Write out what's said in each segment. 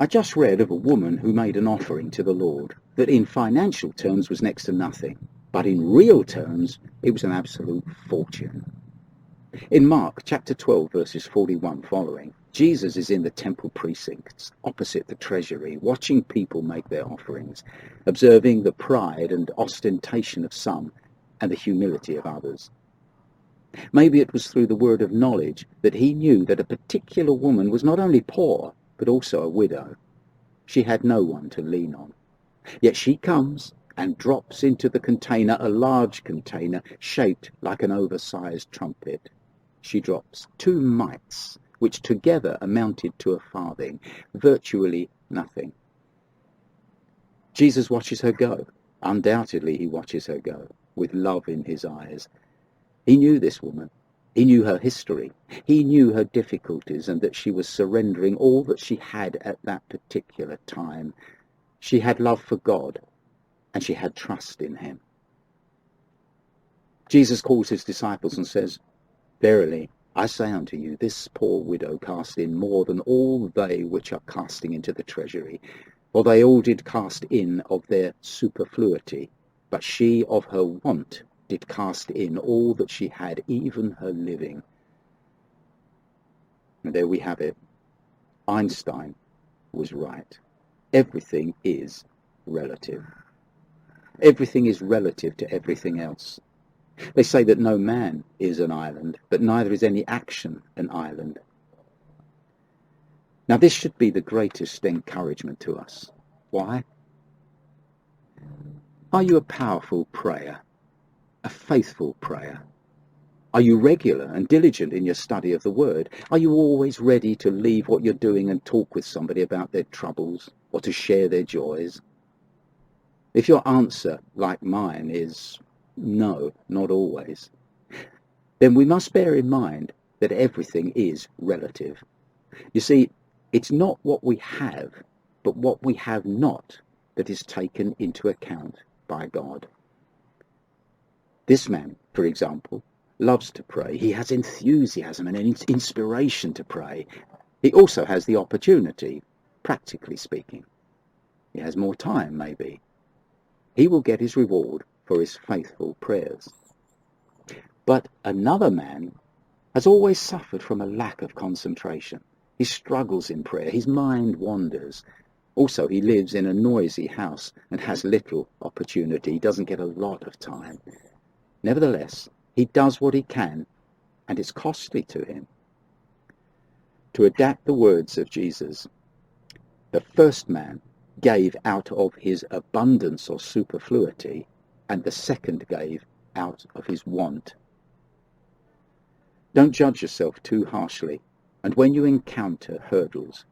I just read of a woman who made an offering to the Lord that in financial terms was next to nothing, but in real terms it was an absolute fortune. In Mark chapter 12 verses 41 following, Jesus is in the temple precincts opposite the treasury, watching people make their offerings, observing the pride and ostentation of some and the humility of others. Maybe it was through the word of knowledge that he knew that a particular woman was not only poor, but also a widow. She had no one to lean on. Yet she comes and drops into the container, a large container shaped like an oversized trumpet. She drops 2 mites, which together amounted to a farthing, virtually nothing. Jesus watches her go. Undoubtedly he watches her go, with love in his eyes. He knew this woman. He knew her history. He knew her difficulties and that she was surrendering all that she had at that particular time. She had love for God and she had trust in him. Jesus calls his disciples and says, "Verily, I say unto you, this poor widow cast in more than all they which are casting into the treasury. For they all did cast in of their superfluity, but she of her want did cast in all that she had, even her living." And there we have it. Einstein was right. Everything is relative. Everything is relative to everything else. They say that no man is an island, but neither is any action an island. Now this should be the greatest encouragement to us. Why? Are you a powerful prayer? A faithful prayer? Are you regular and diligent in your study of the word? Are you always ready to leave what you're doing and talk with somebody about their troubles or to share their joys? If your answer, like mine, is no, not always, then we must bear in mind that everything is relative. You see, it's not what we have, but what we have not that is taken into account by God. This man, for example, loves to pray. He has enthusiasm and inspiration to pray. He also has the opportunity, practically speaking. He has more time, maybe. He will get his reward for his faithful prayers. But another man has always suffered from a lack of concentration. He struggles in prayer. His mind wanders. Also, he lives in a noisy house and has little opportunity. He doesn't get a lot of time. Nevertheless, he does what he can, and it's costly to him. To adapt the words of Jesus, the first man gave out of his abundance or superfluity, and the second gave out of his want. Don't judge yourself too harshly, and when you encounter hurdles,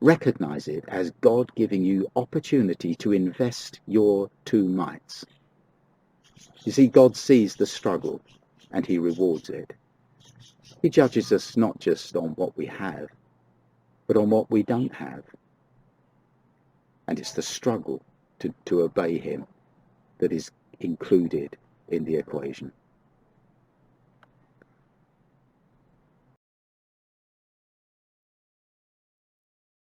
recognize it as God giving you opportunity to invest your 2 mites. You see, God sees the struggle and he rewards it. He judges us not just on what we have, but on what we don't have. And it's the struggle to obey him that is included in the equation.